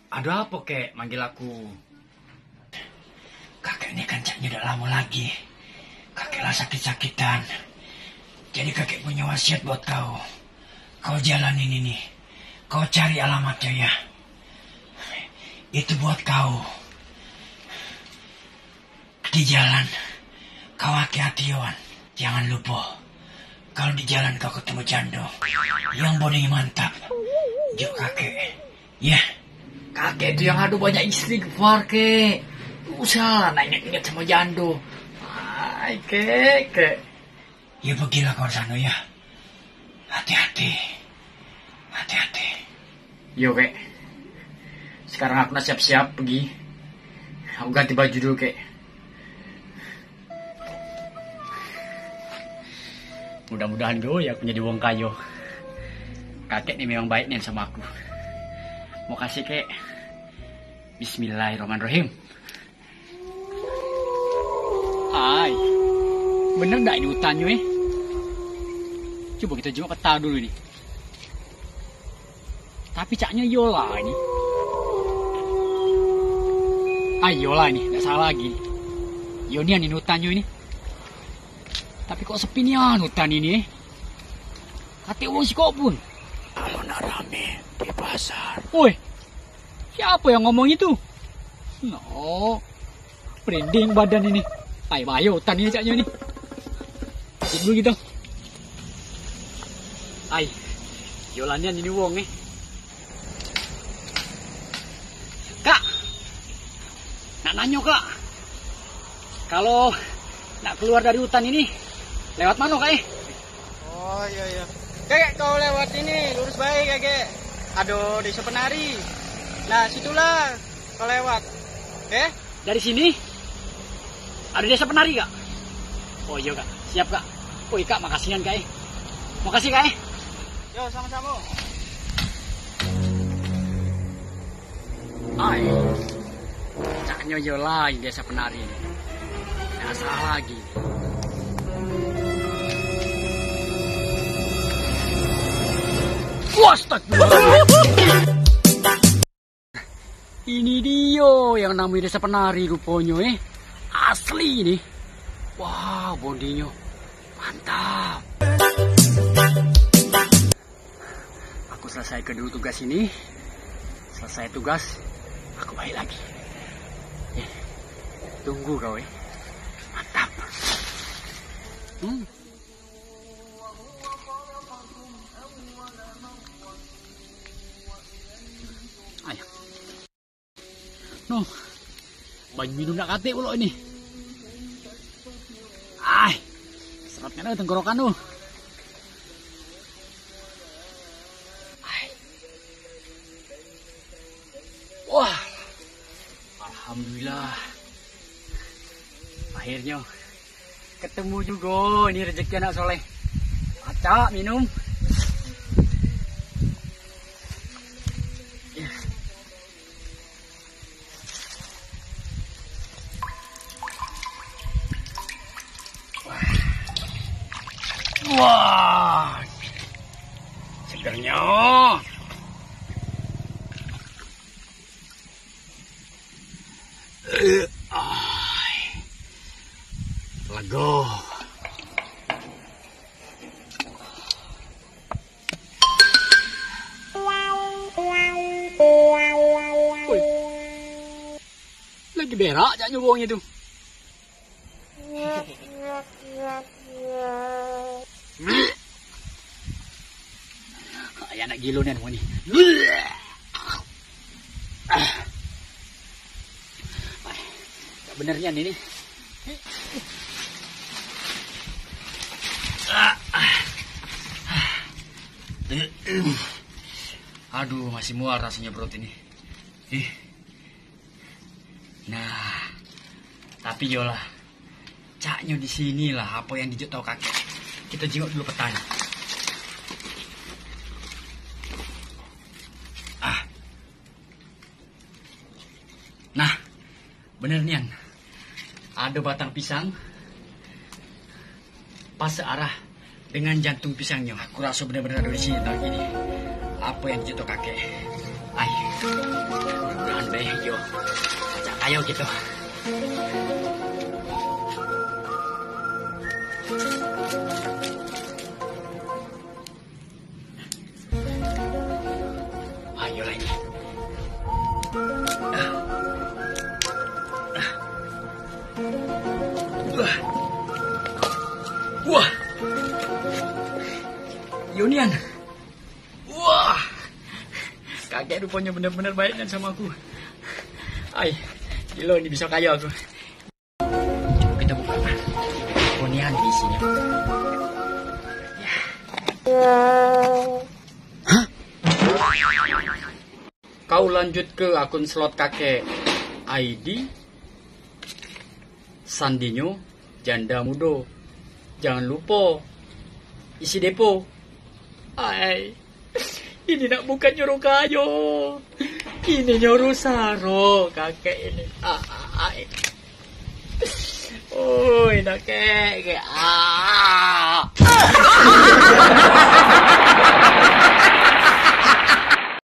Ada apa kek manggil aku? Kakek ini kan caknya udah lama lagi. Kakeklah sakit-sakitan. Jadi kakek punya wasiat buat kau. Kau jalanin ini. Kau cari alamatnya ya. Itu buat kau. Di jalan, kau hati-hati Yohan. Jangan lupa. Kalau di jalan kau ketemu jando yang bodinya mantap. Juk kakek. Ya. Kakek itu yang aduh banyak istri kefar kek. Usah lah inget-inget sama jando. Ay kek. Ya pergilah kau sana ya. Hati-hati. Yo kek. Sekarang aku nak siap-siap pergi. Aku ganti baju dulu kek. Mudah-mudahan gue ya aku jadi wong kayo. Kakek ini memang baik nih sama aku. Mau kasih kek. Bismillahirrahmanirrahim. Hai. Bener gak ini hutannya eh? Coba kita jenguk peta dulu nih. Tapi caknya Yola ini. Yola ini, gak salah lagi. Yonian ini hutannya ini. Tapi kok sepi nian hutan ini eh? Kate wong si kok pun. Kalau nak rame di pasar. Woi, siapa yang ngomong itu? No, merinding badan ini. Ayo hutan ini caknya ini. Ikut dulu gitu. Yolanian ini wong eh. Kak, nak nanyo kak. Kalau nak keluar dari hutan ini, lewat mana kak eh? Oh iya. Kakek kau lewat ini, lurus baik kakek. Aduh, desa penari. Nah, situlah kau lewat. Oke? Dari sini ada desa penari kak? Oh iya kak, siap kak. Oh iya kak, makasihan kak eh. Makasih kak eh. Yo, sama-sama. Caknya Yola yang desa penari. Nggak salah lagi. Ini dia yang namanya desa penari rupanya eh. Asli ini. Wah, bodinya mantap. Aku selesaikan dulu tugas ini. Selesai tugas, aku balik lagi. Tunggu kau eh. Mantap. Ayo. No. Banyak minum nak kate pula ini. Seratnya ada tenggorokan tuh. Wah. Alhamdulillah. Akhirnya ketemu juga ini rezeki anak soleh. Acak minum. Wah, segernya. Lega. Woi, lagi berak aja nyuwung itu. Anak gilo nih mau nih. Benernya ini. Aduh, masih mual rasanya perut ini. Nah, tapi Yola, caknya di sinilah apa yang dijut tahu kakek. Kita jenguk dulu petani. Nah, bener nian. Ada batang pisang pas searah dengan jantung pisangnya. Aku rasa benar-benar ada di sini tahun ini. Apa yang dijut kakek? Ayo. boleh yo ajak ayo gitu. Ayo lagi. Wah. Yunian. Wah. Kakek rupanya benar-benar baik dan sama aku. Ay, gila ini bisa kaya aku. Coba kita buka. Yunian isinya. Hah? Kau lanjut ke akun slot kakek. ID Sandinyo Janda Mudo. Jangan lupa isi depo. Ay, ini nak bukan nyuruh kayo. Ini nyuruh saro kakek ini. Ay. Oh, nak kakek.